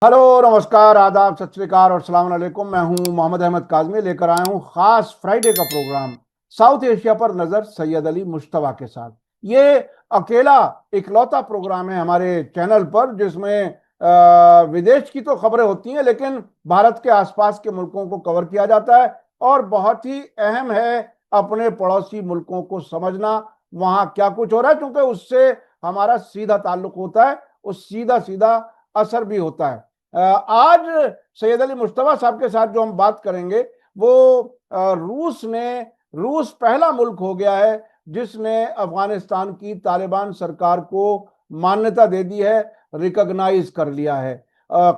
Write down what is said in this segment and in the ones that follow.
Hello, नमस्कार, आदाब, सत श्री अकाल और सलाम अलैकुम। मैं हूं मोहम्मद अहमद काज़मी, लेकर आया हूं खास फ्राइडे का प्रोग्राम साउथ एशिया पर नजर सैयद अली मुश्तबा के साथ। ये अकेला इकलौता प्रोग्राम है हमारे चैनल पर जिसमें विदेश की तो खबरें होती हैं, लेकिन भारत के आसपास के मुल्कों को कवर किया जाता है। और बहुत ही अहम है अपने पड़ोसी मुल्कों को समझना, वहां क्या कुछ हो रहा है, क्योंकि उससे हमारा सीधा ताल्लुक होता है, उस सीधा सीधा असर भी होता है। आज सैयद अली मुश्तबा साहब के साथ जो हम बात करेंगे वो रूस पहला मुल्क हो गया है जिसने अफगानिस्तान की तालिबान सरकार को मान्यता दे दी है, रिकॉग्नाइज कर लिया है,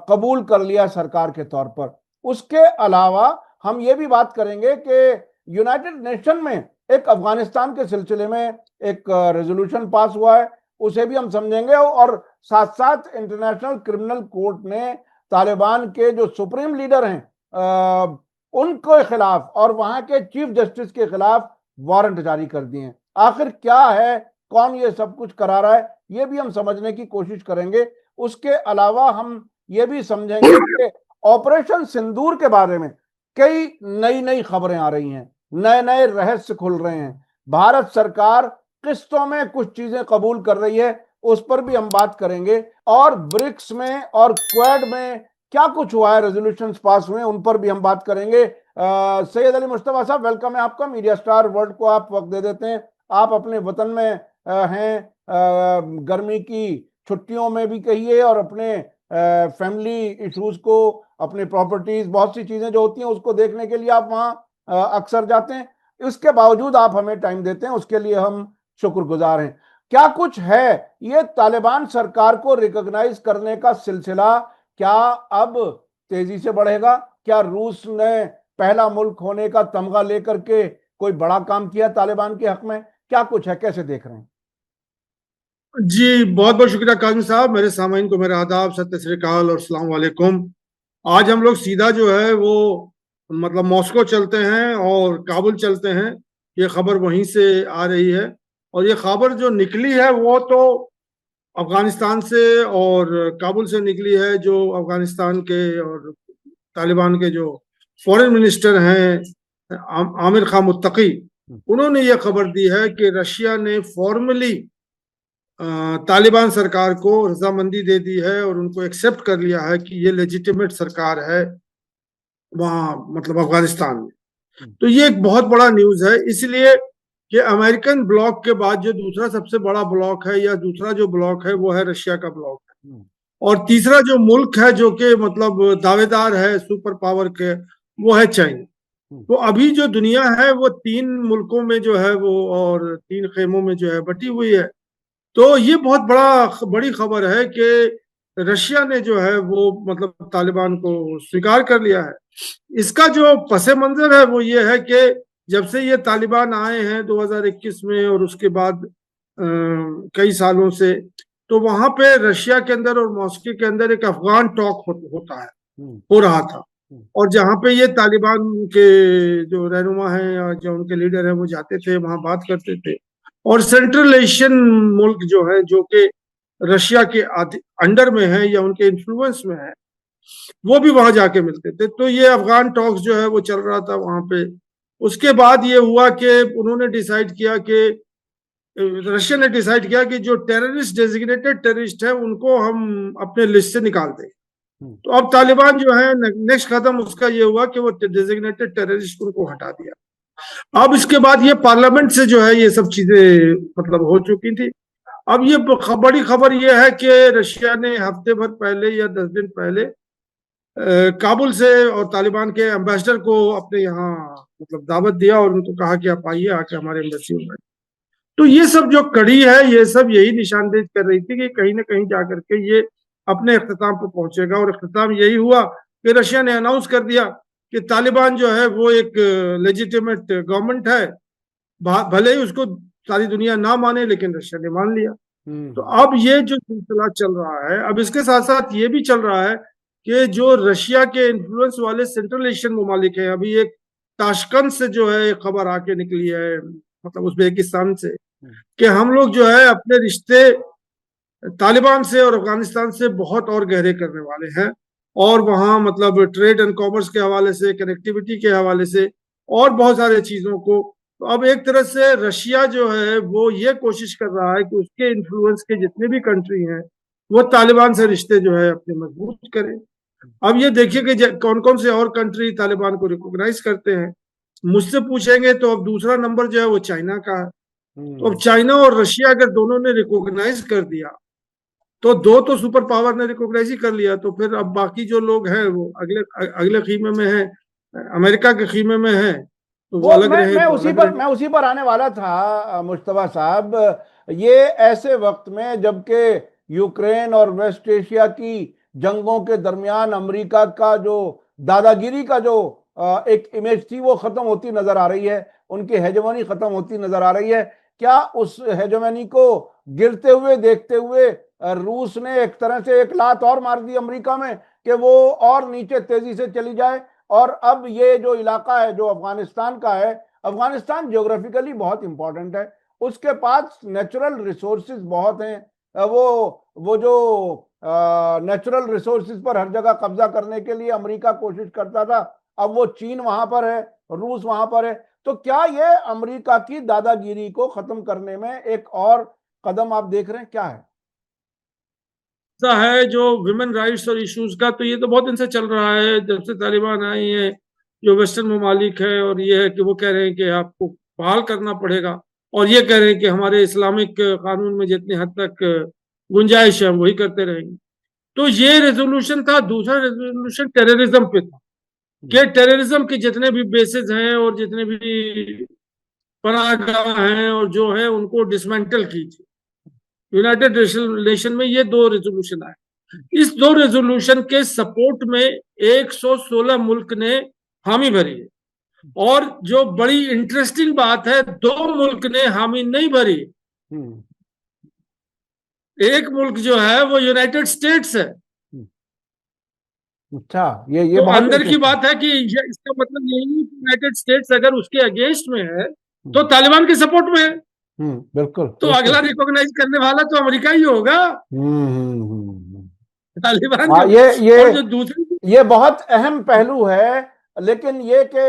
कबूल कर लिया सरकार के तौर पर। उसके अलावा हम ये भी बात करेंगे कि यूनाइटेड नेशन में एक अफगानिस्तान के सिलसिले में एक रेजोल्यूशन पास हुआ है, उसे भी हम समझेंगे। और साथ साथ इंटरनेशनल क्रिमिनल कोर्ट ने तालिबान के जो सुप्रीम लीडर हैं उनके खिलाफ और वहां के चीफ जस्टिस के खिलाफ वारंट जारी कर दिए हैं। आखिर क्या है, कौन ये सब कुछ करा रहा है, ये भी हम समझने की कोशिश करेंगे। उसके अलावा हम ये भी समझेंगे कि ऑपरेशन सिंदूर के बारे में कई नई नई खबरें आ रही हैं, नए नए रहस्य खुल रहे हैं। भारत सरकार किस्तों में कुछ चीजें कबूल कर रही है, उस पर भी हम बात करेंगे। और ब्रिक्स में और क्वाड में क्या कुछ हुआ है, रेजोल्यूशंस पास हुए, उन पर भी हम बात करेंगे। सैयद अली मुश्तबा साहब, वेलकम है आपका। मीडिया स्टार वर्ल्ड को आप वक्त दे देते हैं। आप अपने वतन में हैं, गर्मी की छुट्टियों में भी कहिए, और अपने फैमिली इश्यूज को, अपने प्रॉपर्टीज, बहुत सी चीजें जो होती हैं उसको देखने के लिए आप वहाँ अक्सर जाते हैं। इसके बावजूद आप हमें टाइम देते हैं, उसके लिए हम शुक्रगुजार हैं। क्या कुछ है ये तालिबान सरकार को रिकॉग्नाइज करने का सिलसिला, क्या अब तेजी से बढ़ेगा? क्या रूस ने पहला मुल्क होने का तमगा लेकर के कोई बड़ा काम किया तालिबान के हक में? क्या कुछ है, कैसे देख रहे हैं? जी, बहुत बहुत शुक्रिया काजिम साहब। मेरे सामाइन को मेरा आदाब, सत श्री अकाल और सलाम वालेकुम। आज हम लोग सीधा जो है वो मतलब मॉस्को चलते हैं और काबुल चलते हैं। ये खबर वहीं से आ रही है और ये खबर जो निकली है वो तो अफगानिस्तान से और काबुल से निकली है। जो अफगानिस्तान के और तालिबान के जो फॉरेन मिनिस्टर हैं, आमिर खान मुत्तकी, उन्होंने ये खबर दी है कि रशिया ने फॉर्मली तालिबान सरकार को रजामंदी दे दी है और उनको एक्सेप्ट कर लिया है कि ये लेजिटिमेट सरकार है वहाँ, मतलब अफगानिस्तान में। तो ये एक बहुत बड़ा न्यूज है, इसलिए कि अमेरिकन ब्लॉक के बाद जो दूसरा सबसे बड़ा ब्लॉक है या दूसरा जो ब्लॉक है वो है रशिया का ब्लॉक है। और तीसरा जो मुल्क है जो कि मतलब दावेदार है सुपर पावर के, वो है चाइना। तो अभी जो दुनिया है वो तीन मुल्कों में जो है वो, और तीन खेमों में जो है बटी हुई है। तो ये बहुत बड़ी खबर है कि रशिया ने जो है वो मतलब तालिबान को स्वीकार कर लिया है। इसका जो पसे मंजर है वो ये है कि जब से ये तालिबान आए हैं 2021 में और उसके बाद कई सालों से, तो वहां पे रशिया के अंदर और मॉस्को के अंदर एक अफगान टॉक होता है, हो रहा था। और जहाँ पे ये तालिबान के जो रहनुमा हैं या जो उनके लीडर हैं वो जाते थे, वहां बात करते थे। और सेंट्रल एशियन मुल्क जो है जो कि रशिया के अंडर में है या उनके इन्फ्लुएंस में है, वो भी वहां जाके मिलते थे। तो ये अफगान टॉक्स जो है वो चल रहा था वहां पे। उसके बाद ये हुआ कि उन्होंने डिसाइड किया कि रशिया ने डिसाइड किया कि जो टेररिस्ट, डेजिग्नेटेड टेररिस्ट है, उनको हम अपने लिस्ट से निकाल दें। तो अब तालिबान जो है नेक्स्ट कदम उसका ये हुआ कि वो डेजिग्नेटेड टेररिस्ट उनको हटा दिया। अब इसके बाद ये पार्लियामेंट से जो है ये सब चीजें मतलब हो चुकी थी। अब ये बड़ी खबर ये है कि रशिया ने हफ्ते भर पहले या 10 दिन पहले काबुल से और तालिबान के एम्बेसडर को अपने यहाँ मतलब दावत दिया और उनको कहा कि आप आइए, आके हमारे एम्बेसी में। तो ये सब जो कड़ी है ये सब यही निशानदेही कर रही थी कि कहीं ना कहीं जाकर के ये अपने अख्ताम पर पहुंचेगा। और अख्ताम यही हुआ कि रशिया ने अनाउंस कर दिया कि तालिबान जो है वो एक लेजिटिमेट गवर्नमेंट है। भले ही उसको सारी दुनिया ना माने, लेकिन रशिया ने मान लिया। तो अब ये जो सिलसिला चल रहा है, अब इसके साथ साथ ये भी चल रहा है कि जो रशिया के इन्फ्लुएंस वाले सेंट्रल एशियन ममालिक हैं, अभी एक ताशकंद से जो है खबर आके निकली है, मतलब उज्बेकिस्तान से, कि हम लोग जो है अपने रिश्ते तालिबान से और अफगानिस्तान से बहुत और गहरे करने वाले हैं। और वहाँ मतलब ट्रेड एंड कॉमर्स के हवाले से, कनेक्टिविटी के हवाले से और बहुत सारे चीजों को। तो अब एक तरह से रशिया जो है वो ये कोशिश कर रहा है कि उसके इन्फ्लुएंस के जितने भी कंट्री हैं वो तालिबान से रिश्ते जो है अपने मजबूत करें। अब ये देखिए कि कौन कौन से और कंट्री तालिबान को रिकॉग्नाइज करते हैं। मुझसे पूछेंगे तो अब दूसरा नंबर जो है वो चाइना का है। तो अब चाइना और रशिया अगर दोनों ने रिकॉग्नाइज कर दिया तो दो तो सुपर पावर ने रिकॉग्नाइज ही कर लिया, तो फिर अब बाकी जो लोग हैं वो अगले अगले खीमे में है, अमेरिका के खीमे में है, तो वो वो अलग रहे तो अलग रहे। मैं उसी पर आने वाला था मुश्तबा साहब। ये ऐसे वक्त में जबकि यूक्रेन और वेस्ट एशिया की जंगों के दरमियान अमेरिका का जो दादागिरी का जो एक इमेज थी वो खत्म होती नजर आ रही है, उनकी हेजेमनी खत्म होती नजर आ रही है। क्या उस हेजेमनी को गिरते हुए देखते हुए रूस ने एक तरह से एक लात और मार दी अमेरिका में कि वो और नीचे तेजी से चली जाए? और अब ये जो इलाका है जो अफगानिस्तान का है, अफगानिस्तान ज्योग्राफिकली बहुत इंपॉर्टेंट है, उसके पास नेचुरल रिसोर्सेज बहुत हैं। वो जो नेचुरल रिसोर्सेज पर हर जगह कब्जा करने के लिए अमेरिका कोशिश करता था, अब वो चीन वहां पर है, रूस वहां पर है। तो क्या ये अमेरिका की दादागिरी को खत्म करने में एक और कदम आप देख रहे हैं, क्या है? ऐसा है जो विमेन राइट्स और इश्यूज का, तो ये तो बहुत दिन से चल रहा है जब से तालिबान आई है। जो वेस्टर्न ममालिक है और ये है कि वो कह रहे हैं कि आपको बहाल करना पड़ेगा, और ये कह रहे हैं कि हमारे इस्लामिक कानून में जितनी हद तक गुंजाइश है हम वही करते रहेंगे। तो ये रेजोल्यूशन था। दूसरा रेजोल्यूशन टेररिज्म पे था कि टेररिज्म के जितने भी बेसिस हैं और जितने भी पनाहगाह हैं और जो है उनको डिसमेंटल कीजिए। यूनाइटेड नेशन में ये दो रेजोल्यूशन आए। इस दो रेजोल्यूशन के सपोर्ट में 116 मुल्क ने हामी भरी है। और जो बड़ी इंटरेस्टिंग बात है, दो मुल्क ने हामी नहीं भरी। एक मुल्क जो है वो यूनाइटेड स्टेट्स है। अच्छा, ये तो बहुत अंदर की इंटरेस्टिंग। बात है कि इसका मतलब यही है कि यूनाइटेड स्टेट्स अगर उसके अगेंस्ट में है तो तालिबान के सपोर्ट में है। बिल्कुल तो बिल्कुल। अगला रिकॉग्नाइज करने वाला तो अमेरिका ही होगा हम्म। तालिबान हाँ, को। और जो दूसरी, ये बहुत अहम पहलू है। लेकिन ये कि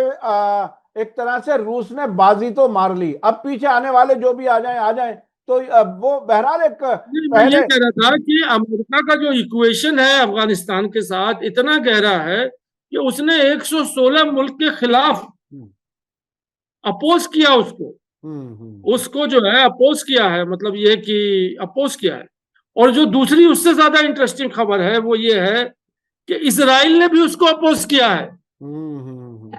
एक तरह से रूस ने बाजी तो मार ली, अब पीछे आने वाले जो भी आ जाएं। तो वो बहरहाल एक मैं ये पहले। कह रहा था कि अमेरिका का जो इक्वेशन है अफगानिस्तान के साथ इतना गहरा है कि उसने 116 मुल्क के खिलाफ हम्म अपोज किया उसको। हम्म उसको जो है अपोज किया है, मतलब ये कि अपोज किया है। और जो दूसरी उससे ज्यादा इंटरेस्टिंग खबर है वो ये है कि इसराइल ने भी उसको अपोज किया है। हम्म।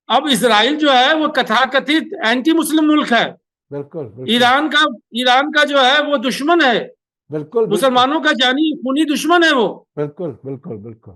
अब इसराइल जो है वो कथाकथित एंटी मुस्लिम मुल्क है। बिल्कुल बिल्कुल ईरान का ईरान का जो है वो दुश्मन है, बिल्कुल बिल्कुल मुसलमानों का जानी खूनी दुश्मन है वो। बिल्कुल बिल्कुल बिल्कुल।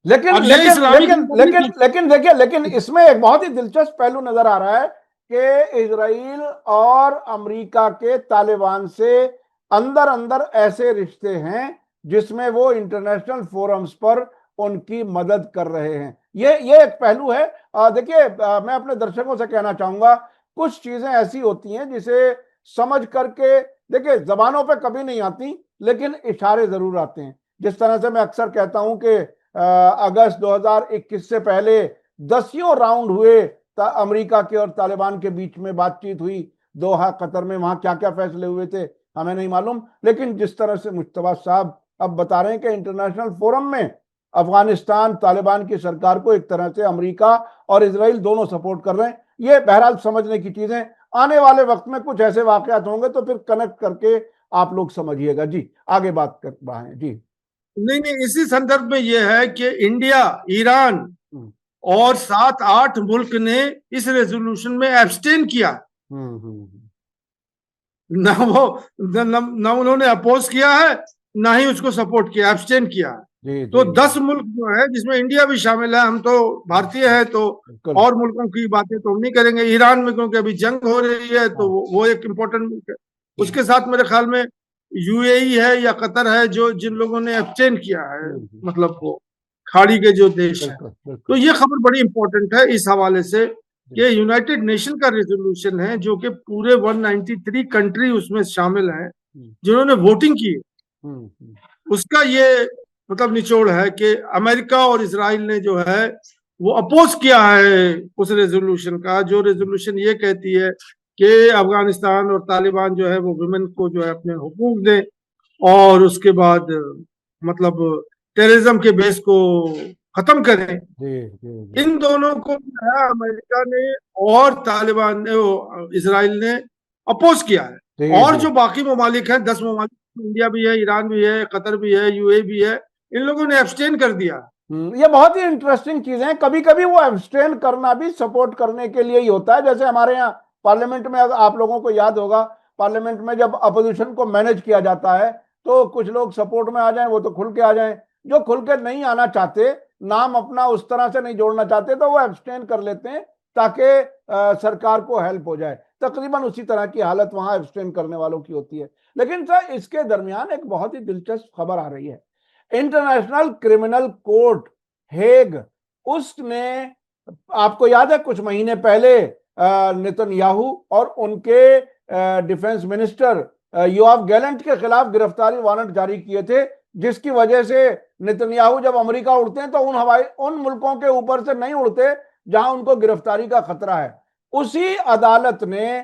लेकिन अब ये लेकिन इस्लामिक लेकिन लेकिन रिपब्लिक, लेकिन देखिए, लेकिन इसमें एक बहुत ही दिलचस्प पहलू नजर आ रहा है कि इजराइल और अमेरिका के तालिबान से अंदर अंदर ऐसे रिश्ते हैं जिसमें वो इंटरनेशनल फोरम्स पर उनकी मदद कर रहे हैं। ये एक पहलू है। देखिए, मैं अपने दर्शकों से कहना चाहूंगा, कुछ चीजें ऐसी होती हैं जिसे समझ करके, देखिए जबानों पे कभी नहीं आती लेकिन इशारे जरूर आते हैं। जिस तरह से मैं अक्सर कहता हूं कि अगस्त 2021 से पहले 10 राउंड हुए, अमेरिका के और तालिबान के बीच में बातचीत हुई दोहा कतर में, वहां क्या क्या फैसले हुए थे हमें नहीं मालूम। लेकिन जिस तरह से मुश्तबा साहब अब बता रहे हैं कि इंटरनेशनल फोरम में अफगानिस्तान तालिबान की सरकार को एक तरह से अमेरिका और इसराइल दोनों सपोर्ट कर रहे हैं, ये बहरहाल समझने की चीजें। आने वाले वक्त में कुछ ऐसे वाकयात होंगे तो फिर कनेक्ट करके आप लोग समझिएगा। जी, आगे बात कर रहे हैं जी। नहीं नहीं, इसी संदर्भ में यह है कि इंडिया, ईरान हम्म और 7-8 मुल्क ने इस रेजोल्यूशन में एब्सटेन किया। हम्म हम्म ना वो ना उन्होंने अपोज किया है, ना ही उसको सपोर्ट किया, एब्सटेन किया है। जी तो जी 10 जी। मुल्क जो है जिसमें इंडिया भी शामिल है, हम तो भारतीय हैं तो बिल्कुल। और मुल्कों की बातें तो हम नहीं करेंगे। ईरान में क्योंकि अभी जंग हो रही है तो हाँ। वो एक इम्पोर्टेंट मुल्क है। उसके साथ मेरे ख्याल में यूएई है या कतर है जो जिन लोगों ने एब्सटेन किया है, मतलब वो खाड़ी के जो देश हैं। बिल्कुल तो बिल्कुल। ये खबर बड़ी इंपॉर्टेंट है इस हवाले से जी। कि यूनाइटेड नेशन का रेजोल्यूशन है जो कि पूरे 193 कंट्री उसमें शामिल हैं हम्म जिन्होंने वोटिंग की, हम्म हम्म उसका ये मतलब निचोड़ है कि अमेरिका और इजराइल ने जो है वो अपोज किया है उस रेजोल्यूशन का, जो रेजोल्यूशन ये कहती है कि अफगानिस्तान और तालिबान जो है वो वुमेन को जो है अपने हुकूक दें, और उसके बाद मतलब टेररिज्म के बेस को खत्म करें। जी जी जी। इन दोनों को जो है अमेरिका ने और तालिबान ने, इसराइल ने अपोज किया जी है। और जी। जो बाकी ममालिक हैं, 10 ममालिक, इंडिया भी है, ईरान भी है, कतर भी है, यूए भी है, इन लोगों ने एब्सटेन कर दिया। ये बहुत ही इंटरेस्टिंग चीजें हैं। कभी कभी वो एब्सटेन करना भी सपोर्ट करने के लिए ही होता है। जैसे हमारे यहाँ पार्लियामेंट में, अगर आप लोगों को याद होगा, पार्लियामेंट में जब अपोजिशन को मैनेज किया जाता है तो कुछ लोग सपोर्ट में आ जाएं, वो तो खुल के आ जाएं। जो खुल के नहीं आना चाहते, नाम अपना उस तरह से नहीं जोड़ना चाहते, तो वो एब्सटेन कर लेते हैं ताकि सरकार को हेल्प हो जाए। तकरीबन उसी तरह की हालत वहां एब्सटेन करने वालों की होती है। लेकिन सर, इसके दरमियान एक बहुत ही दिलचस्प खबर आ रही है। इंटरनेशनल क्रिमिनल कोर्ट हेग, उसने, आपको याद है कुछ महीने पहले नेतन्याहू और उनके डिफेंस मिनिस्टर योआव गैलेंट के खिलाफ गिरफ्तारी वारंट जारी किए थे, जिसकी वजह से नेतन्याहू जब अमेरिका उड़ते हैं तो उन मुल्कों के ऊपर से नहीं उड़ते जहां उनको गिरफ्तारी का खतरा है। उसी अदालत ने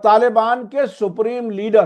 तालिबान के सुप्रीम लीडर,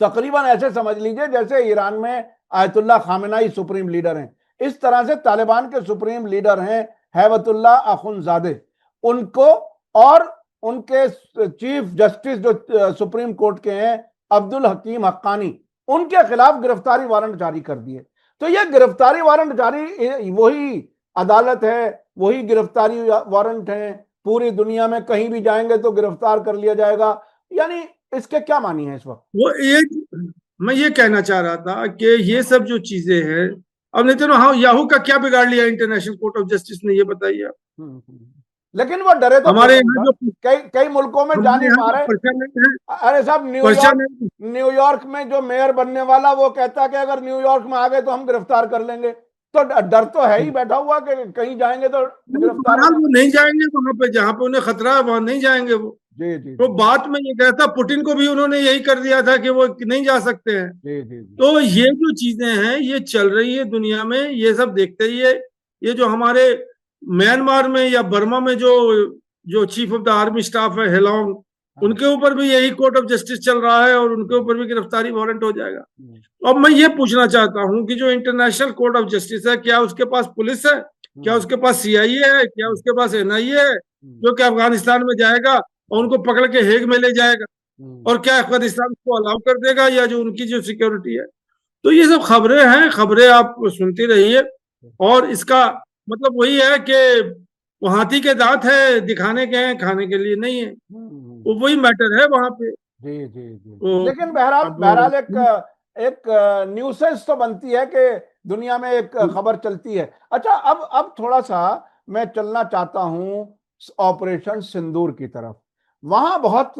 तकरीबन ऐसे समझ लीजिए जैसे ईरान में आयतुल्ला खामेनाई सुप्रीम लीडर हैं, इस तरह से तालिबान के सुप्रीम लीडर हैं हैबतुल्ला अखुनजादे, उनको और उनके चीफ जस्टिस जो सुप्रीम कोर्ट के हैं अब्दुल हकीम हक्कानी, उनके खिलाफ गिरफ्तारी वारंट जारी कर दिए। तो यह गिरफ्तारी वारंट जारी वही अदालत है, वही गिरफ्तारी वारंट है, पूरी दुनिया में कहीं भी जाएंगे तो गिरफ्तार कर लिया जाएगा। यानी इसके क्या मानी है इस वक्त? वो एक, मैं ये कहना चाह रहा था कि ये सब जो चीजें हैं, अब नेतन्याहू का क्या बिगाड़ लिया इंटरनेशनल कोर्ट ऑफ जस्टिस ने, ये बताइए आप। लेकिन वो डरे तो थे हमारे नहीं यहाँ सर, जो, कई कई मुल्कों में जा हमारे नहीं यहाँ पा जो रहे। पर्चा नहीं है, अरे साहब, पर्चा न्यूयॉर्क, नहीं, न्यूयॉर्क में जो मेयर बनने वाला वो कहता है कि अगर न्यूयॉर्क में आ गए तो हम गिरफ्तार कर लेंगे। तो डर तो है ही बैठा हुआ कि कहीं जाएंगे तो गिरफ्तार हो बहरहाल वो जाए। नहीं जाएंगे वहां पे जहां पे उन्हें खतरा है, वहां नहीं जाएंगे वो। जी जी तो जी बात में ये कहता, पुतिन को भी उन्होंने यही कर दिया था कि वो नहीं जा सकते हैं। जी जी जी। तो ये जो चीजें हैं ये चल रही है दुनिया में, ये सब देखते ही है। ये जो हमारे म्यांमार में या बर्मा में जो जो chief of the army staff है हेलोंग, हाँ। उनके ऊपर भी यही कोर्ट ऑफ जस्टिस चल रहा है और उनके ऊपर भी गिरफ्तारी वारंट हो जाएगा। हम्म, अब मैं ये पूछना चाहता हूं कि जो इंटरनेशनल कोर्ट ऑफ जस्टिस है, क्या उसके पास पुलिस है, क्या हम्म, उसके पास सीआईए है, क्या उसके पास एनआईए है, हम्म, जो कि अफगानिस्तान में जाएगा और उनको पकड़ के हेग में ले जाएगा? हम्म, और क्या अफगानिस्तान को अलाउ कर देगा, या जो उनकी जो सिक्योरिटी है? तो ये सब खबरें हैं, खबरें आप सुनती रहिए। और इसका मतलब वही है कि वो हाथी के दांत है, दिखाने के हैं, खाने के लिए नहीं है। हम्म। वो वही मैटर है वहां पे। जी जी जी। तो लेकिन बहरहाल अब बहरहाल एक एक न्यूसेंस तो बनती है कि दुनिया में एक खबर चलती है। अच्छा, अब थोड़ा सा मैं चलना चाहता हूं ऑपरेशन सिंदूर की तरफ। वहां बहुत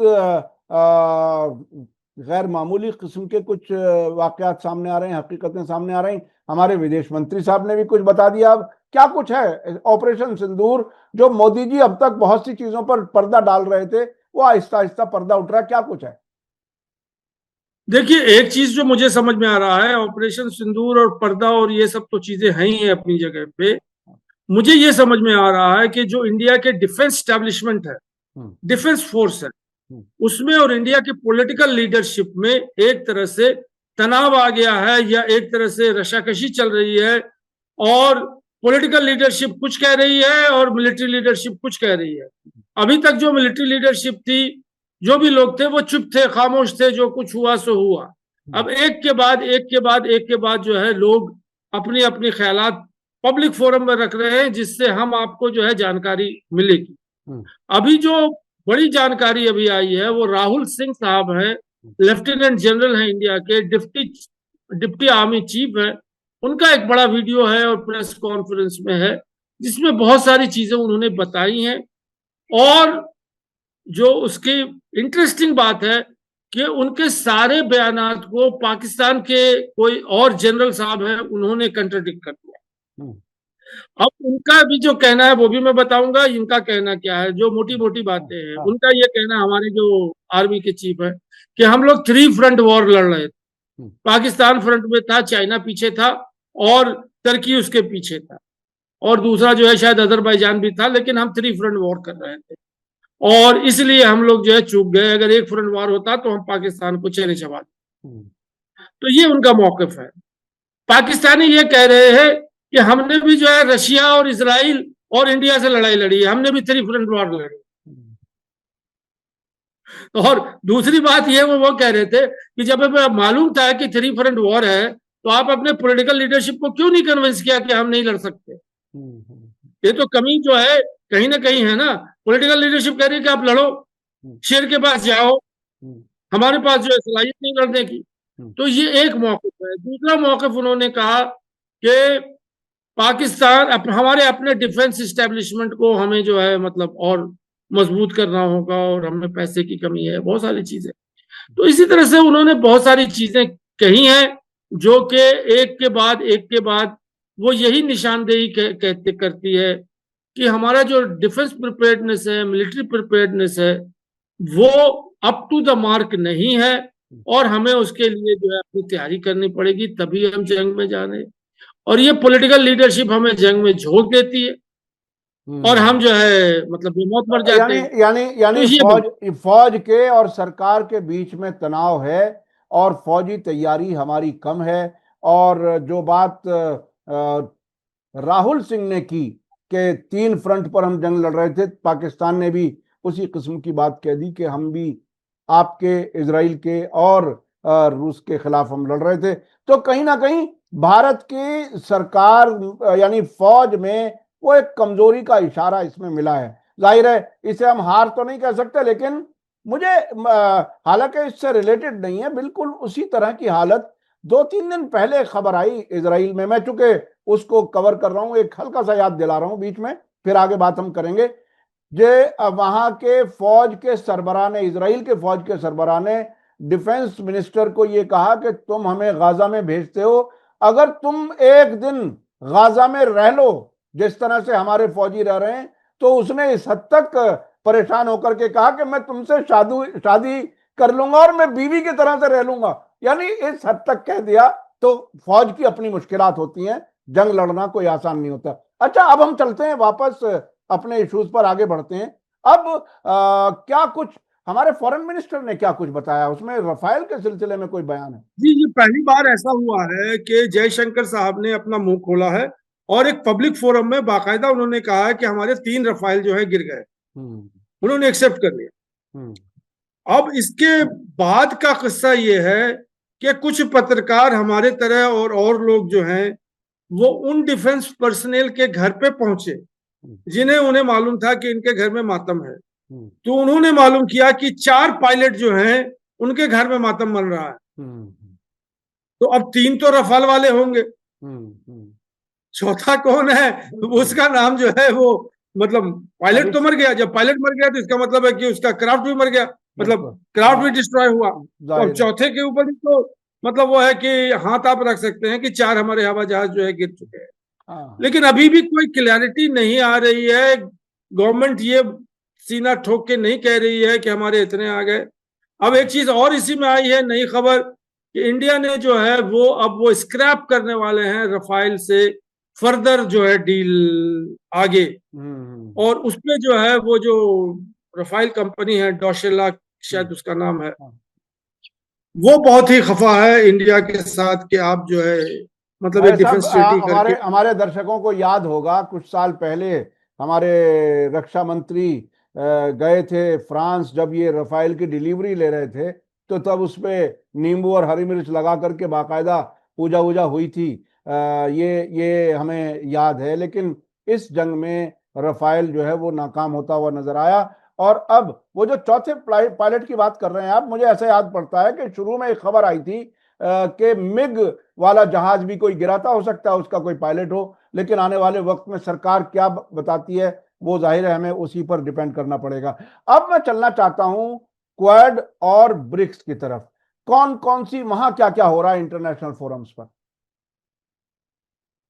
गैर मामूली किस्म के कुछ वाकयात सामने आ रहे हैं, हकीकतें सामने आ रही हैं। हमारे विदेश मंत्री साहब ने भी कुछ बता दिया। अब क्या कुछ है ऑपरेशन सिंदूर, जो मोदी जी अब तक बहुत सी चीजों पर पर्दा डाल रहे थे, वो आहिस्ता आहिस्ता पर्दा उठ रहा है, क्या कुछ है? देखिए, एक चीज जो मुझे समझ में आ रहा है, ऑपरेशन सिंदूर और पर्दा और ये सब तो चीजें हैं ही अपनी जगह पे। मुझे ये समझ में आ रहा है कि जो इंडिया के डिफेंस स्टैब्लिशमेंट है, हम्म, डिफेंस फोर्स है, हम्म, उसमें और इंडिया की पॉलिटिकल लीडरशिप में एक तरह से तनाव आ गया है, या एक तरह से रशाकशी चल रही है। और पॉलिटिकल लीडरशिप कुछ कह रही है और मिलिट्री लीडरशिप कुछ कह रही है। अभी तक जो मिलिट्री लीडरशिप थी, जो भी लोग थे वो चुप थे, खामोश थे, जो कुछ हुआ सो हुआ। अब एक के बाद एक के बाद एक के बाद जो है लोग अपनी अपनी ख्यालात पब्लिक फोरम में रख रहे हैं, जिससे हम आपको जो है जानकारी मिलेगी। हम्म, अभी जो बड़ी जानकारी अभी आई है वो राहुल सिंह साहब हैं, लेफ्टिनेंट जनरल हैं इंडिया के, डिप्टी डिप्टी आर्मी चीफ है। उनका एक बड़ा वीडियो है और प्रेस कॉन्फ्रेंस में है, जिसमें बहुत सारी चीजें उन्होंने बताई हैं। और जो उसकी इंटरेस्टिंग बात है कि उनके सारे बयानात को पाकिस्तान के कोई और जनरल साहब हैं, उन्होंने कंट्राडिक्ट कर दिया। हम्म, अब उनका भी जो कहना है वो भी मैं बताऊंगा, इनका कहना क्या है। जो मोटी मोटी बातें हैं, हाँ, उनका ये कहना, हमारे जो आर्मी के चीफ है, कि हम लोग 3 फ्रंट वॉर लड़ रहे थे। पाकिस्तान फ्रंट में था, चाइना पीछे था और तुर्की उसके पीछे था, और दूसरा जो है शायद अजरबैजान भी था, लेकिन हम 3 फ्रंट वॉर कर रहे थे और इसलिए हम लोग जो है चूक गए। अगर 1 फ्रंट वॉर होता तो हम पाकिस्तान को चेहरे चबा देते। तो ये उनका मौकफ है। पाकिस्तानी ये कह रहे हैं कि हमने भी जो है रशिया और इसराइल और इंडिया से लड़ाई लड़ी है, हमने भी 3 फ्रंट वॉर लड़ी। और दूसरी बात ये वो कह रहे थे कि जब हमें मालूम था कि 3 फ्रंट वॉर है तो आप अपने पॉलिटिकल लीडरशिप को क्यों नहीं कन्विंस किया कि हम नहीं लड़ सकते। ये तो कमी जो है कहीं ना कहीं है ना। पॉलिटिकल लीडरशिप कह रही है कि आप लड़ो, शेर के पास जाओ, हमारे पास जो है सलाहियत नहीं लड़ने की। तो ये एक मौकफ है। दूसरा मौकफ उन्होंने कहा कि पाकिस्तान हमारे अपने डिफेंस इस्टेब्लिशमेंट को हमें जो है मतलब और मजबूत करना होगा और हमें पैसे की कमी है, बहुत सारी चीजें। तो इसी तरह से उन्होंने बहुत सारी चीजें कही हैं जो कि एक के बाद वो यही निशानदेही कहते करती है कि हमारा जो डिफेंस प्रिपेयर्डनेस है, मिलिट्री प्रिपेयर्डनेस है, वो अप टू द मार्क नहीं है और हमें उसके लिए जो है अपनी तैयारी करनी पड़ेगी, तभी हम जंग में जाने। और ये पॉलिटिकल लीडरशिप हमें जंग में झोंक देती है और हम जो है मतलब बेमौत मर जाते यानी हैं। यानी तो यानी ये फौज के और सरकार के बीच में तनाव है और फौजी तैयारी हमारी कम है। और जो बात राहुल सिंह ने की कि 3 फ्रंट पर हम जंग लड़ रहे थे, पाकिस्तान ने भी उसी किस्म की बात कह दी कि हम भी आपके, इजराइल के और रूस के खिलाफ हम लड़ रहे थे। तो कहीं ना कहीं भारत की सरकार यानी फौज में वो एक कमजोरी का इशारा इसमें मिला है। जाहिर है इसे हम हार तो नहीं कह सकते, लेकिन मुझे हालांकि इससे रिलेटेड नहीं है, बिल्कुल उसी तरह की हालत 2-3 दिन पहले खबर आई इजराइल में। मैं चूंकि उसको कवर कर रहा हूं, एक हल्का सा याद दिला रहा हूं बीच में, फिर आगे बात हम करेंगे। जे वहां के फौज के सरबराह ने, इजराइल के फौज के सरबराह ने डिफेंस मिनिस्टर को यह कहा कि तुम हमें गाजा में भेजते हो, अगर तुम एक दिन गाजा में रह लो जिस तरह से हमारे फौजी रह रहे हैं, तो उसने इस हद तक परेशान होकर के कहा कि मैं तुमसे शादी कर लूंगा और मैं बीवी की तरह से रह लूंगा। यानी इस हद तक कह दिया। तो फौज की अपनी मुश्किलात होती हैं, जंग लड़ना कोई आसान नहीं होता। अच्छा, अब हम चलते हैं वापस अपने इश्यूज पर आगे बढ़ते हैं। अब क्या कुछ हमारे फॉरेन मिनिस्टर ने क्या कुछ बताया, उसमें रफाल के सिलसिले में कोई बयान है? जी, ये पहली बार ऐसा हुआ है कि जयशंकर साहब ने अपना मुंह खोला है और एक पब्लिक फोरम में बाकायदा उन्होंने कहा है कि हमारे 3 रफाइल जो है गिर गए। उन्होंने एक्सेप्ट कर लिया। अब इसके बाद का किस्सा ये है कि कुछ पत्रकार हमारे तरह और लोग जो हैं वो उन डिफेंस पर्सनल के घर पे पहुंचे जिन्हें उन्हें मालूम था कि इनके घर में मातम है। तो उन्होंने मालूम किया कि 4 पायलट जो हैं उनके घर में मातम मन रहा है। तो अब 3 तो रफाल वाले होंगे, चौथा कौन है? उसका नाम जो है वो मतलब पायलट तो मर गया। जब पायलट मर गया तो इसका मतलब है कि उसका क्राफ्ट भी मर गया, मतलब क्राफ्ट भी डिस्ट्रॉय हुआ। तो अब चौथे के ऊपर भी तो मतलब वो है कि हाथ आप रख सकते हैं कि 4 हमारे हवाई जहाज जो है गिर चुके हैं। लेकिन अभी भी कोई क्लैरिटी नहीं आ रही है। गवर्नमेंट ये सीना ठोक के नहीं कह रही है कि हमारे इतने आ गए। अब एक चीज और इसी में आई है नई खबर कि इंडिया ने जो है वो अब वो स्क्रैप करने वाले हैं रफाइल से फर्दर जो है डील आगे। और उसमें जो है वो जो रफाइल कंपनी है डॉशेला शायद उसका नाम है, वो बहुत ही खफा है इंडिया के साथ कि आप जो है मतलब एक डिफेंस ट्रीटी करके। हमारे दर्शकों को याद होगा कुछ साल पहले हमारे रक्षा मंत्री गए थे फ्रांस, जब ये रफाइल की डिलीवरी ले रहे थे, तो तब उसपे नींबू और हरी मिर्च लगा करके बाकायदा पूजा वूजा हुई थी। ये हमें याद है। लेकिन इस जंग में रफाइल जो है वो नाकाम होता हुआ नजर आया। और अब वो जो चौथे पायलट की बात कर रहे हैं आप, मुझे ऐसा याद पड़ता है कि शुरू में एक खबर आई थी कि मिग वाला जहाज भी कोई गिरा था, हो सकता है उसका कोई पायलट हो। लेकिन आने वाले वक्त में सरकार क्या बताती है वो जाहिर है हमें उसी पर डिपेंड करना पड़ेगा। अब मैं चलना चाहता हूं क्वाड और ब्रिक्स की तरफ। कौन कौन सी वहां क्या क्या हो रहा है इंटरनेशनल फोरम्स पर?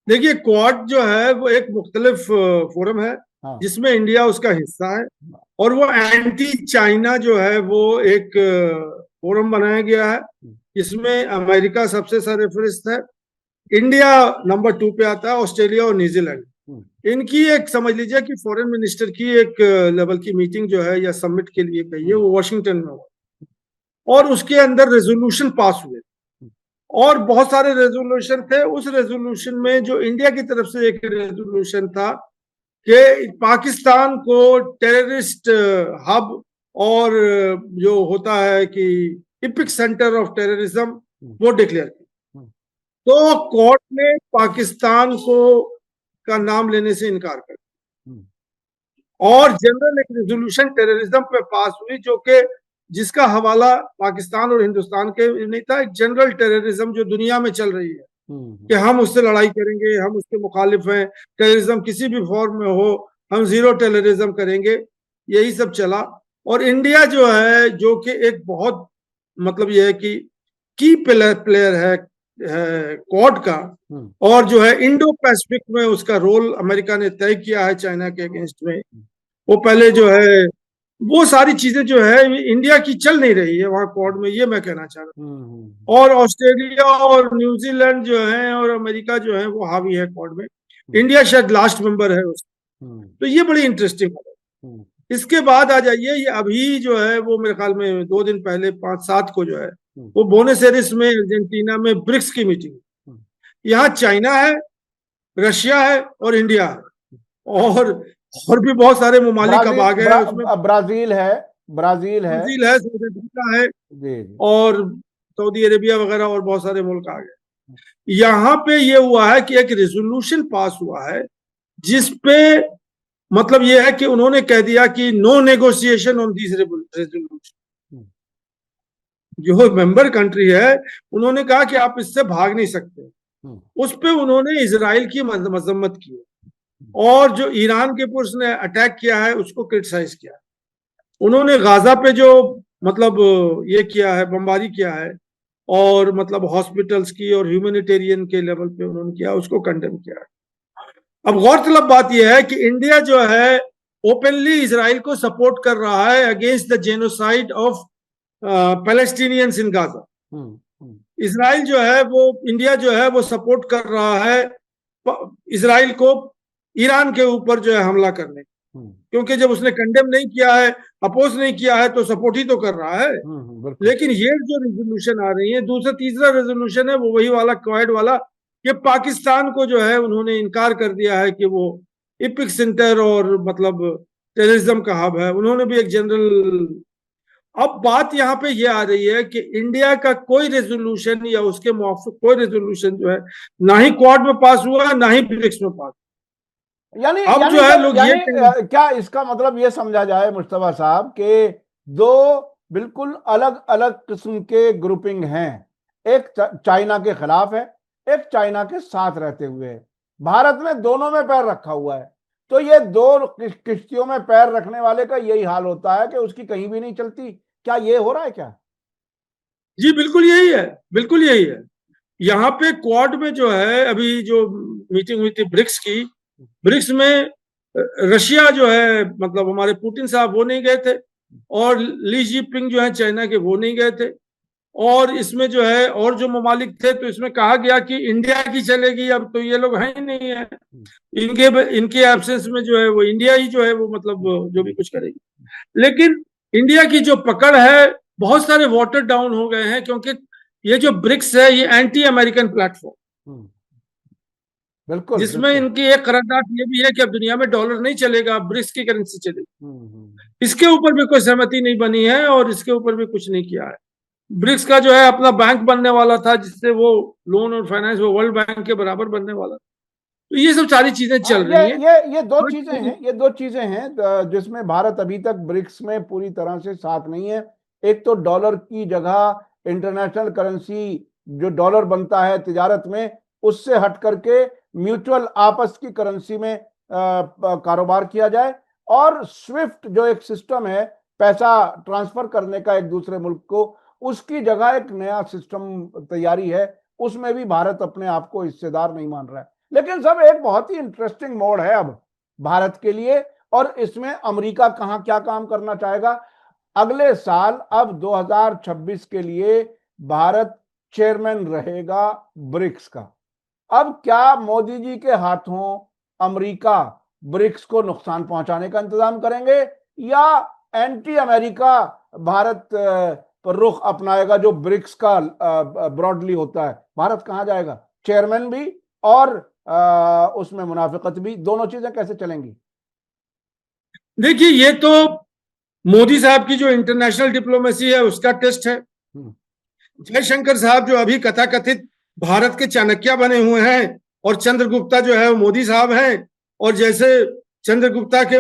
देखिए, क्वाड जो है वो एक मुख्तलिफ फोरम है जिसमें इंडिया उसका हिस्सा है और वो एंटी चाइना जो है वो एक फोरम बनाया गया है। इसमें अमेरिका सबसे सरफहरिस्त है, इंडिया नंबर 2 पे आता है, ऑस्ट्रेलिया और न्यूजीलैंड। इनकी एक समझ लीजिए कि फॉरेन मिनिस्टर की एक लेवल की मीटिंग जो है या समिट के लिए कहिए, वो वॉशिंगटन में हुआ और उसके अंदर रेजोल्यूशन पास हुए और बहुत सारे रेजोल्यूशन थे। उस रेजोल्यूशन में जो इंडिया की तरफ से एक रेजोल्यूशन था कि पाकिस्तान को टेररिस्ट हब और जो होता है कि इपिक सेंटर ऑफ टेररिज्म वो डिक्लेयर किया। तो कोर्ट ने पाकिस्तान को का नाम लेने से इनकार कर दिया और जनरल एक रेजोल्यूशन टेररिज्म पे पास हुई, जो कि जिसका हवाला पाकिस्तान और हिंदुस्तान के नहीं था, एक जनरल टेररिज्म जो दुनिया में चल रही है कि हम उससे लड़ाई करेंगे, हम उसके मुखालिफ हैं, टेररिज्म किसी भी फॉर्म में हो हम जीरो टेररिज्म करेंगे, यही सब चला। और इंडिया जो है, जो कि एक बहुत मतलब यह है कि की प्लेयर है क्वाड का, और जो है इंडो पैसिफिक में उसका रोल अमेरिका ने तय किया है चाइना के अगेंस्ट में। वो पहले जो है वो सारी चीजें जो है इंडिया की चल नहीं रही है वहां क्वाड में, ये मैं कहना चाह रहा हूँ। और ऑस्ट्रेलिया और न्यूजीलैंड जो है और अमेरिका जो है वो हावी है क्वाड में, इंडिया शायद लास्ट मेंबर है उसमें। तो ये बड़ी इंटरेस्टिंग है। इसके बाद आ जाइए, ये अभी जो है वो मेरे ख्याल में 2 दिन पहले 5-7 को जो है वो बोनस एरिस में अर्जेंटीना में ब्रिक्स की मीटिंग। यहाँ चाइना है, रशिया है और इंडिया है और भी बहुत सारे ममालिक अब आ गए हैं उसमें। ब्राजील है साउथ अफ्रीका है और सऊदी अरेबिया वगैरह और बहुत सारे मुल्क आ गए। यहाँ पे ये हुआ है कि एक रेजोल्यूशन पास हुआ है जिसपे मतलब ये है कि उन्होंने कह दिया कि no negotiation on this resolution. जो मेंबर कंट्री है उन्होंने कहा कि आप इससे भाग नहीं सकते। उस पे उन्होंने इजराइल की मजम्मत की और जो ईरान के ऊपर उसने अटैक किया है उसको क्रिटिसाइज किया। उन्होंने गाजा पे जो मतलब ये किया है, बमबारी किया है और मतलब हॉस्पिटल्स की और ह्यूमैनिटेरियन के लेवल पे उन्होंने किया, उसको कंडेम किया है। अब गौरतलब बात यह है कि इंडिया जो है ओपनली इजराइल को सपोर्ट कर रहा है against the genocide of Palestinians in Gaza. Israel जो है वो, इंडिया जो है वो सपोर्ट कर रहा है इजराइल को ईरान के ऊपर जो है हमला करने, क्योंकि जब उसने कंडेम नहीं किया है, अपोज नहीं किया है, तो सपोर्ट ही तो कर रहा है। लेकिन ये जो रेजोल्यूशन आ रही है, दूसरा तीसरा रेजोल्यूशन है वो वही वाला क्वाड वाला कि पाकिस्तान को जो है उन्होंने इनकार कर दिया है कि वो इपिक सेंटर और मतलब टेररिज्म का हब है। उन्होंने भी एक जनरल। अब बात यहाँ पे ये आ रही है कि इंडिया का कोई रेजोल्यूशन या उसके मुआफिक कोई रेजोल्यूशन जो है ना ही क्वाड में पास हुआ ना ही ब्रिक्स में पास। अब जो है लोग ये क्या इसका मतलब ये समझा जाए मुस्तफा साहब कि दो बिल्कुल अलग अलग किस्म के ग्रुपिंग हैं, एक चाइना के खिलाफ है, एक चाइना के साथ रहते हुए है। भारत में दोनों में पैर रखा हुआ है, तो ये दो किश्तियों में पैर रखने वाले का यही हाल होता है कि उसकी कहीं भी नहीं चलती। क्या ये हो रहा है क्या? जी बिल्कुल यही है, बिल्कुल यही है। यहाँ पे क्वाड में जो है अभी जो मीटिंग हुई थी ब्रिक्स की, ब्रिक्स में रशिया जो है मतलब हमारे पुतिन साहब वो नहीं गए थे और ली जिनपिंग जो है चाइना के वो नहीं गए थे। और इसमें जो है और जो ममालिक थे तो इसमें कहा गया कि इंडिया की चलेगी, अब तो ये लोग हैं ही नहीं है, इनके एब्सेंस में जो है वो इंडिया ही जो है वो मतलब जो भी कुछ करेगी। लेकिन इंडिया की जो पकड़ है, बहुत सारे वाटर डाउन हो गए हैं क्योंकि ये जो ब्रिक्स है ये एंटी अमेरिकन प्लेटफॉर्म, बिल्कुल, जिसमें इनकी एक करारदाद ये भी है कि अब दुनिया में डॉलर नहीं चलेगा, ब्रिक्स की करेंसी चलेगी। इसके ऊपर भी कोई सहमति नहीं बनी है और इसके ऊपर भी कुछ नहीं किया है। ब्रिक्स का जो है अपना बैंक बनने वाला था जिससे वो लोन और फाइनेंस वो वर्ल्ड बैंक के बराबर बनने वाला था। तो ये सब सारी चीजें चल रही हैं। ये दो चीजें हैं जिसमें भारत अभी तक ब्रिक्स में पूरी तरह से साथ नहीं है। एक तो डॉलर की जगह इंटरनेशनल करेंसी जो डॉलर बनता है तिजारत में, उससे हट करके म्यूचुअल आपस की करेंसी में कारोबार किया जाए, और स्विफ्ट जो एक सिस्टम है पैसा ट्रांसफर करने का एक दूसरे मुल्क को, उसकी जगह एक नया सिस्टम तैयारी है, उसमें भी भारत अपने आप को हिस्सेदार नहीं मान रहा है। लेकिन सब एक बहुत ही इंटरेस्टिंग मोड़ है अब भारत के लिए, और इसमें अमेरिका कहां क्या काम करना चाहेगा। अगले साल अब 2026 के लिए भारत चेयरमैन रहेगा ब्रिक्स का। अब क्या मोदी जी के हाथों अमेरिका ब्रिक्स को नुकसान पहुंचाने का इंतजाम करेंगे या एंटी अमेरिका भारत पर रुख अपनाएगा जो ब्रिक्स का ब्रॉडली होता है? भारत कहां जाएगा? चेयरमैन भी और उसमें मुनाफिकत भी, दोनों चीजें कैसे चलेंगी? देखिए, ये तो मोदी साहब की जो इंटरनेशनल डिप्लोमेसी है उसका टेस्ट है। जयशंकर साहब जो अभी कथाकथित भारत के चाणक्य बने हुए हैं, और चंद्रगुप्ता जो है वो मोदी साहब हैं, और जैसे चंद्रगुप्ता के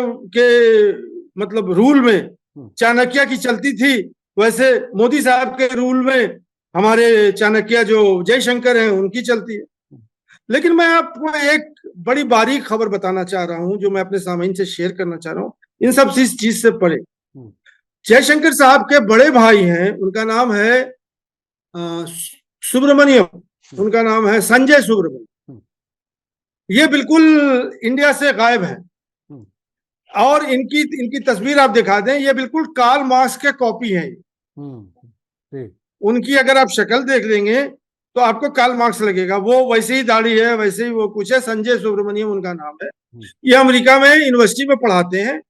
मतलब रूल में चाणक्य की चलती थी, वैसे मोदी साहब के रूल में हमारे चाणक्य जो जयशंकर हैं उनकी चलती है। लेकिन मैं आपको एक बड़ी बारीक खबर बताना चाह रहा हूं जो मैं अपने सामईन से शेयर करना चाह रहा हूं, इन सब चीज से परे। जयशंकर साहब के बड़े भाई हैं, उनका नाम है सुब्रमण्यम, उनका नाम है संजय सुब्रमण्यम। ये बिल्कुल इंडिया से गायब है, और इनकी तस्वीर आप दिखा दें, ये बिल्कुल कार्ल मार्क्स के कॉपी है। उनकी अगर आप शक्ल देख लेंगे तो आपको कार्ल मार्क्स लगेगा। वो वैसे ही दाढ़ी है, वैसे ही वो कुछ है। संजय सुब्रमण्यम उनका नाम है। ये अमेरिका में यूनिवर्सिटी में पढ़ाते हैं,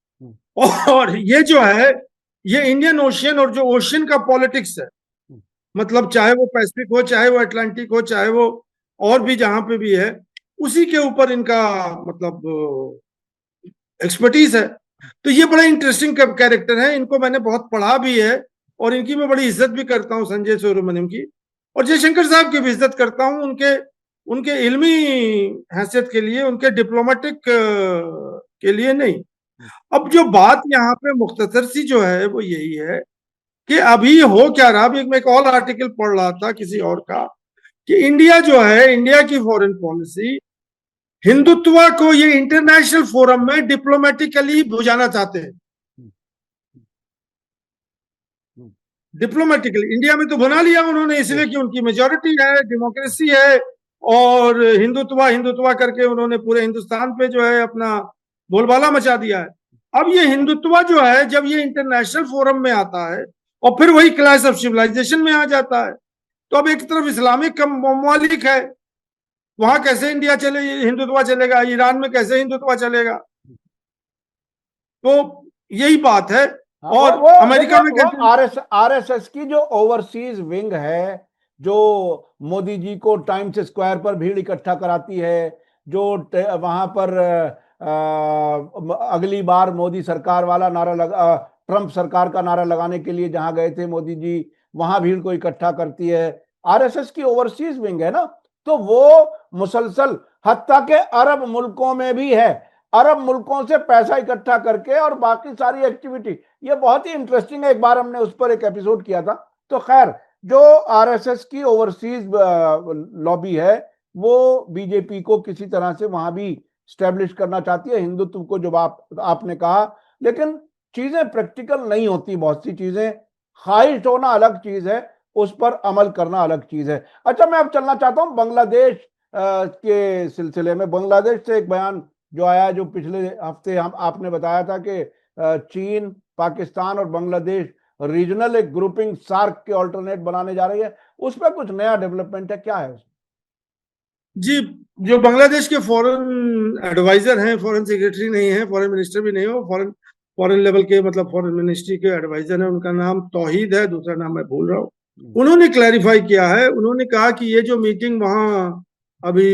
और ये जो है ये इंडियन ओशियन और जो ओशियन का पॉलिटिक्स है, मतलब चाहे वो पैसिफिक हो, चाहे वो अटलांटिक हो, चाहे वो और भी जहां पे भी है, उसी के ऊपर इनका मतलब एक्सपर्टीज है। तो ये बड़ा इंटरेस्टिंग कैरेक्टर है, इनको मैंने बहुत पढ़ा भी है, और इनकी मैं बड़ी इज्जत भी करता हूँ, संजय सुब्रमण्यम की। और जयशंकर साहब की भी इज्जत करता हूँ, उनके इल्मी हैसियत के लिए, उनके डिप्लोमेटिक के लिए नहीं। अब जो बात यहाँ पे मुख्तसर सी जो है वो यही है कि अभी हो क्या रहा। अभी मैं एक और आर्टिकल पढ़ रहा था किसी और का, कि इंडिया जो है, इंडिया की फॉरेन पॉलिसी हिंदुत्व को ये इंटरनेशनल फोरम में डिप्लोमेटिकली बुझाना चाहते हैं। डिप्लोमेटिकली इंडिया में तो बना लिया उन्होंने, इसलिए कि उनकी मेजोरिटी है, डेमोक्रेसी है, और हिंदुत्व हिंदुत्व करके उन्होंने पूरे हिंदुस्तान पे जो है अपना बोलबाला मचा दिया है। अब ये हिंदुत्व जो है जब ये इंटरनेशनल फोरम में आता है और फिर वही क्लैश ऑफ सिविलाइजेशन में आ जाता है, तो अब एक तरफ इस्लामिक ममालिक है, वहां कैसे इंडिया चले हिंदुत्व चलेगा, ईरान में कैसे हिंदुत्व चलेगा। तो यही बात है। और वो अमेरिका में कैसे आरएसएस की जो ओवरसीज विंग है, जो मोदी जी को टाइम्स स्क्वायर पर भीड़ इकट्ठा कराती है, जो वहां पर अगली बार मोदी सरकार वाला नारा लगा, ट्रंप सरकार का नारा लगाने के लिए जहां गए थे मोदी जी, वहां भीड़ को इकट्ठा करती है, आरएसएस की ओवरसीज विंग है ना। तो वो मुसलसल हत्ता के अरब मुल्कों में भी है, अरब मुल्कों से पैसा इकट्ठा करके और बाकी सारी एक्टिविटी। ये बहुत ही इंटरेस्टिंग है, एक बार हमने उस पर एक एपिसोड किया था। तो खैर, जो आरएसएस की ओवरसीज लॉबी है वो बीजेपी को किसी तरह से वहां भी स्टैब्लिश करना चाहती है, हिंदुत्व को, जो आपने कहा। लेकिन चीजें प्रैक्टिकल नहीं होती, बहुत सी चीजें, ख्वाहिश होना अलग चीज है, उस पर अमल करना अलग चीज है। अच्छा, मैं अब चलना चाहता हूं बांग्लादेश के सिलसिले में। बांग्लादेश से एक बयान जो आया, जो पिछले हफ्ते आपने बताया था कि चीन, पाकिस्तान और बांग्लादेश रीजनल एक ग्रुपिंग सार्क के ऑल्टरनेट बनाने जा रही है, उस पर कुछ नया डेवलपमेंट है, क्या है उसमें? जी, जो बांग्लादेश के फॉरेन एडवाइजर हैं, फॉरेन सेक्रेटरी नहीं है, फॉरेन मिनिस्टर भी नहीं हो, फॉरेन लेवल के मतलब फॉरेन मिनिस्ट्री के एडवाइजर है, उनका नाम तौहीद है, दूसरा नाम मैं भूल रहा हूँ। उन्होंने क्लैरिफाई किया है, उन्होंने कहा कि ये जो मीटिंग वहां अभी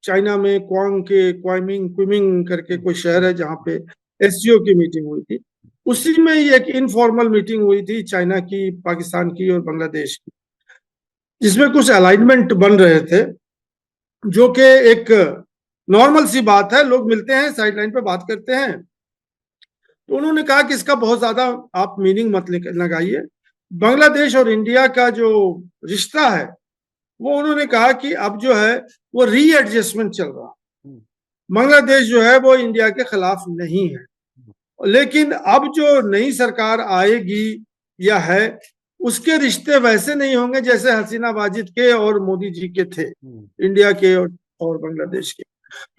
चाइना में क्वामिंग करके कोई शहर है जहाँ पे एससीओ की मीटिंग हुई थी, उसी में ये एक इनफॉर्मल मीटिंग हुई थी चाइना की, पाकिस्तान की और बांग्लादेश की, जिसमें कुछ अलाइनमेंट बन रहे थे, जो कि एक नॉर्मल सी बात है, लोग मिलते हैं, साइडलाइन पे बात करते हैं। तो उन्होंने कहा कि इसका बहुत ज्यादा आप मीनिंग मत लगाइए। बांग्लादेश और इंडिया का जो रिश्ता है वो उन्होंने कहा कि अब जो है वो रीएडजस्टमेंट चल रहा है। बांग्लादेश जो है वो इंडिया के खिलाफ नहीं है, लेकिन अब जो नई सरकार आएगी या है, उसके रिश्ते वैसे नहीं होंगे जैसे हसीना वाजिद के और मोदी जी के थे, इंडिया के और बांग्लादेश के।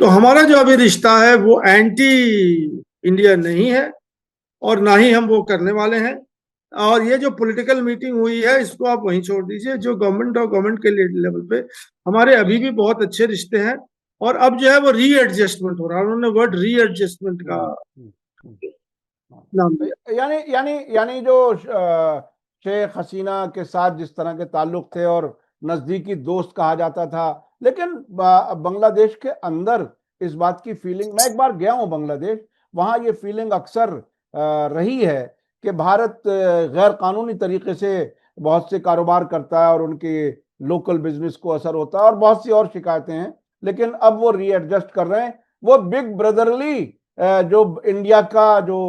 तो हमारा जो अभी रिश्ता है वो एंटी इंडिया नहीं है, और ना ही हम वो करने वाले हैं। और ये जो पॉलिटिकल मीटिंग हुई है इसको आप वहीं छोड़ दीजिए। जो गवर्नमेंट और गवर्नमेंट के लेवल पे हमारे अभी भी बहुत अच्छे रिश्ते हैं, और अब जो है वो रीएडजस्टमेंट हो रहा है। उन्होंने वर्ड रीएडजस्टमेंट का नाम दिया। यानी यानी यानी जो शेख हसीना के साथ जिस तरह के ताल्लुक थे और नजदीकी दोस्त कहा जाता था, लेकिन बांग्लादेश के अंदर इस बात की फीलिंग, मैं एक बार गया हूं बांग्लादेश, वहां ये फीलिंग अक्सर रही है कि भारत गैर कानूनी तरीके से बहुत से कारोबार करता है और उनके लोकल बिजनेस को असर होता है और बहुत सी और शिकायतें हैं। लेकिन अब वो रीएडजस्ट कर रहे हैं। वो बिग ब्रदरली जो इंडिया का जो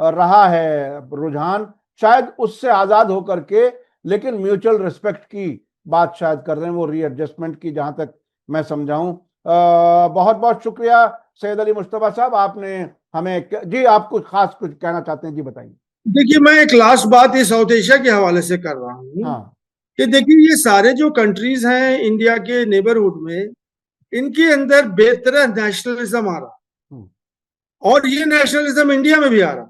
रहा है रुझान, शायद उससे आजाद होकर के, लेकिन म्यूचुअल रिस्पेक्ट की बात शायद कर रहे हैं वो रीएडजस्टमेंट की, जहां तक मैं समझाऊं। बहुत बहुत शुक्रिया सैयद अली मुश्तबा साहब, आपने हमें जी, आप कुछ खास कुछ कहना चाहते हैं, जी बताइए। देखिए, मैं एक लास्ट बात इस साउथ एशिया के हवाले से कर रहा हूँ हाँ। कि देखिए ये सारे जो कंट्रीज हैं इंडिया के नेबरहुड में, इनके अंदर बेतरह नेशनलिज्म आ रहा, और ये नेशनलिज्म इंडिया में भी आ रहा,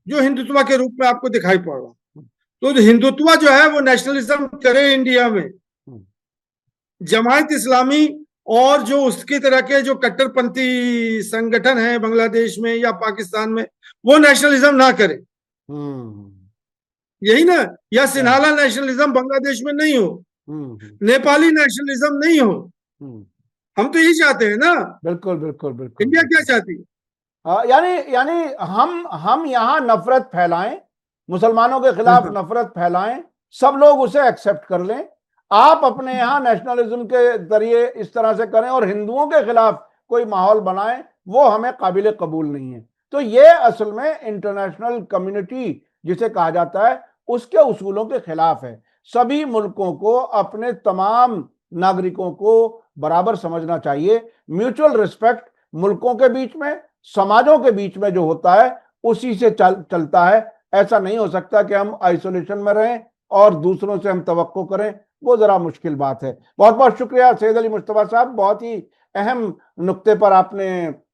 जो हिंदुत्व के रूप में आपको दिखाई पड़ रहा। तो हिंदुत्व जो है वो नेशनलिज्म करे इंडिया में, जमायत इस्लामी और जो उसकी तरह के जो कट्टरपंथी संगठन है बांग्लादेश में या पाकिस्तान में, वो नेशनलिज्म ना करे, यही ना। या सिन्हाला नेशनलिज्म बांग्लादेश में नहीं हो, नेपाली नेशनलिज्म नहीं हो। हम तो यही चाहते हैं ना। बिल्कुल बिल्कुल बिल्कुल। इंडिया क्या चाहती है? यानी यानी हम यहाँ नफरत फैलाएं, मुसलमानों के खिलाफ नफरत फैलाएं, सब लोग उसे एक्सेप्ट कर लें। आप अपने यहाँ नेशनलिज्म के जरिए इस तरह से करें और हिंदुओं के खिलाफ कोई माहौल बनाएं, वो हमें काबिल कबूल नहीं है। तो ये असल में इंटरनेशनल कम्युनिटी जिसे कहा जाता है उसके उसूलों के खिलाफ है। सभी मुल्कों को अपने तमाम नागरिकों को बराबर समझना चाहिए। म्यूचुअल रिस्पेक्ट मुल्कों के बीच में, समाजों के बीच में जो होता है उसी से चलता है। ऐसा नहीं हो सकता कि हम आइसोलेशन में रहें और दूसरों से हम तवक्को करें, वो जरा मुश्किल बात है। बहुत बहुत शुक्रिया सैयद अली मुश्तबा साहब, बहुत ही अहम नुक्ते पर आपने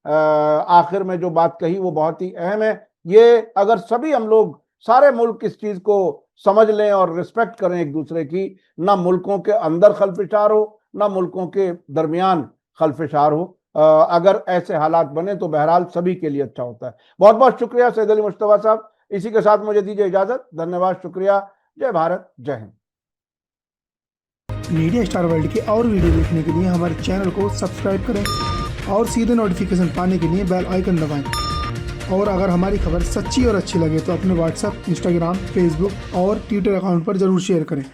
आखिर में जो बात कही वो बहुत ही अहम है। ये अगर सभी हम लोग, सारे मुल्क इस चीज को समझ लें और रिस्पेक्ट करें एक दूसरे की, ना मुल्कों के अंदर खल्फिशार हो, ना मुल्कों के दरमियान खल्फिशार हो, अगर ऐसे हालात बने तो बहरहाल सभी के लिए अच्छा होता है। बहुत बहुत शुक्रिया सैयद अली मुश्तबा साहब। इसी के साथ मुझे दीजिए इजाजत। धन्यवाद, शुक्रिया। जय भारत, जय हिंद। मीडिया स्टार वर्ल्ड के और वीडियो देखने के लिए हमारे चैनल को सब्सक्राइब करें और सीधे नोटिफिकेशन पाने के लिए बेल आइकन दबाएं। और अगर हमारी खबर सच्ची और अच्छी लगे तो अपने व्हाट्सएप, इंस्टाग्राम, फेसबुक और ट्विटर अकाउंट पर जरूर शेयर करें।